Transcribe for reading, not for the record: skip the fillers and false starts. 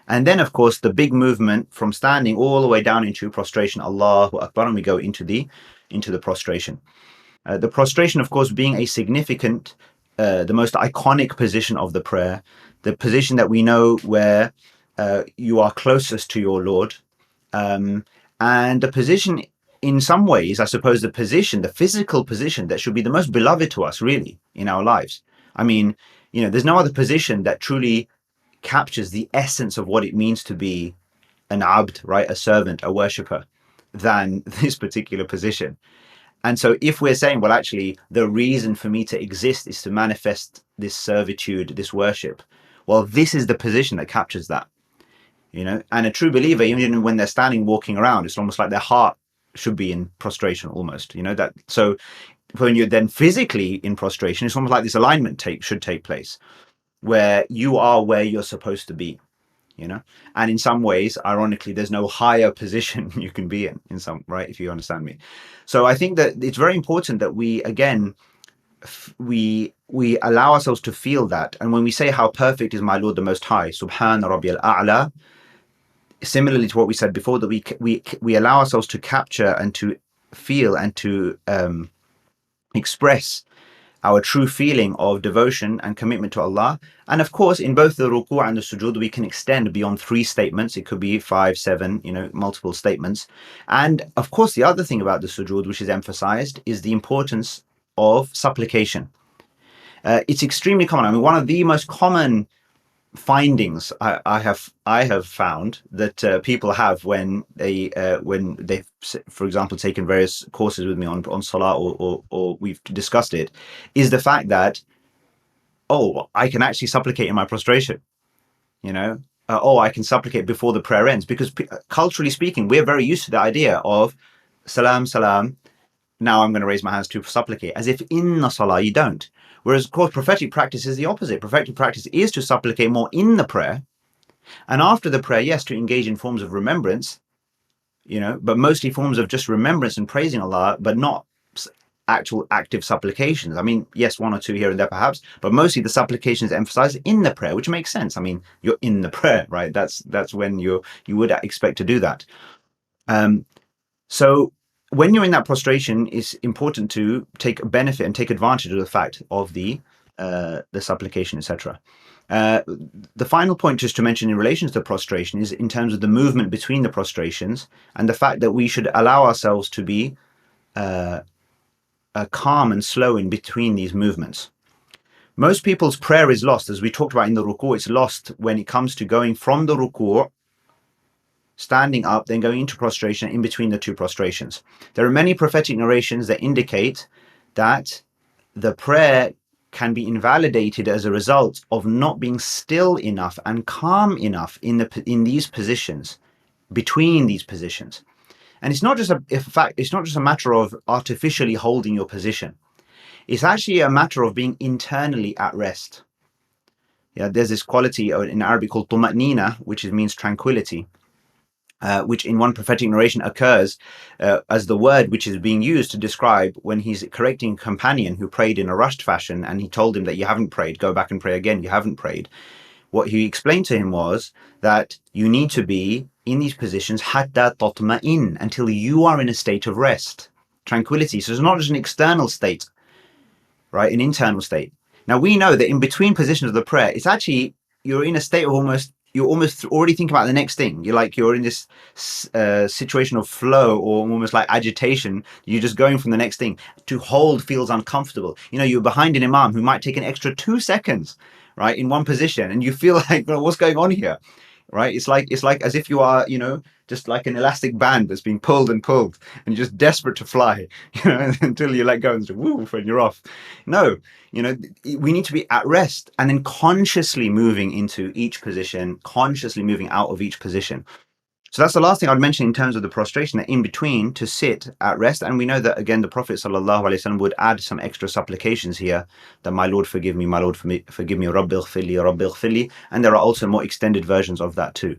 And then, of course, the big movement from standing all the way down into prostration, Allahu Akbar, and we go into the prostration. The prostration, of course, being a significant, the most iconic position of the prayer, the position that we know where you are closest to your Lord, and the position, in some ways, I suppose, the physical position that should be the most beloved to us, really, in our lives. I mean, there's no other position that truly captures the essence of what it means to be an abd, right, a servant, a worshipper, than this particular position. And so if we're saying, well, actually, the reason for me to exist is to manifest this servitude, this worship, well, this is the position that captures that, And a true believer, even when they're standing, walking around, it's almost like their heart should be in prostration almost, that. So when you're then physically in prostration, it's almost like this alignment should take place where you are where you're supposed to be, and in some ways, ironically, there's no higher position you can be in some, right, if you understand me. So I think that it's very important that we, again, we allow ourselves to feel that. And when we say, how perfect is my Lord the Most High, Subhana Rabbi al-A'la, similarly to what we said before, that we allow ourselves to capture and to feel and to express our true feeling of devotion and commitment to Allah. And of course, in both the ruku' and the sujud, we can extend beyond 3 statements. It could be 5, 7, multiple statements. And of course, the other thing about the sujud, which is emphasized, is the importance of supplication. It's extremely common. I mean, one of the most common findings I have found that people have when they've, for example, taken various courses with me on Salah, or we've discussed it, is the fact that, I can actually supplicate in my prostration, I can supplicate before the prayer ends, because culturally speaking, we're very used to the idea of salam, salam, now I'm going to raise my hands to supplicate, as if in the Salah you don't. Whereas, of course, prophetic practice is the opposite. Prophetic practice is to supplicate more in the prayer, and after the prayer, yes, to engage in forms of remembrance, but mostly forms of just remembrance and praising Allah, but not actual active supplications. I mean, yes, 1 or 2 here and there perhaps, but mostly the supplications emphasized in the prayer, which makes sense. I mean, you're in the prayer, right? That's when you would expect to do that. So when you're in that prostration, it's important to take benefit and take advantage of the fact of the supplication, etc. The final point just to mention in relation to the prostration is in terms of the movement between the prostrations, and the fact that we should allow ourselves to be calm and slow in between these movements. Most people's prayer is lost, as we talked about in the ruku'. It's lost when it comes to going from the ruku', standing up, then going into prostration, in between the 2 prostrations. There are many prophetic narrations that indicate that the prayer can be invalidated as a result of not being still enough and calm enough in these positions, between these positions. And it's not just a matter of artificially holding your position. It's actually a matter of being internally at rest. Yeah, there's this quality in Arabic called tuma'nina, which means tranquility, which in one prophetic narration occurs as the word which is being used to describe when he's correcting a companion who prayed in a rushed fashion, and he told him that you haven't prayed, go back and pray again, you haven't prayed. What he explained to him was that you need to be in these positions hatta tatma'in, until you are in a state of rest, tranquility. So it's not just an external state, right? An internal state. Now we know that in between positions of the prayer, it's actually, you're in a state of you're almost already thinking about the next thing. You're in this situation of flow, or almost like agitation. You're just going from the next thing. To hold feels uncomfortable. You're behind an imam who might take an extra 2 seconds, right, in one position, and you feel like, well, what's going on here? Right? It's like as if you are, just like an elastic band that's being pulled and pulled, and you're just desperate to fly, until you let go and just woof, and you're off. No, we need to be at rest, and then consciously moving into each position, consciously moving out of each position. So that's the last thing I'd mention in terms of the prostration, that in between, to sit at rest. And we know that, again, the Prophet ﷺ would add some extra supplications here, that my Lord forgive me, my Lord forgive me, Rabbi ighfirli, Rabbi ighfirli. And there are also more extended versions of that too.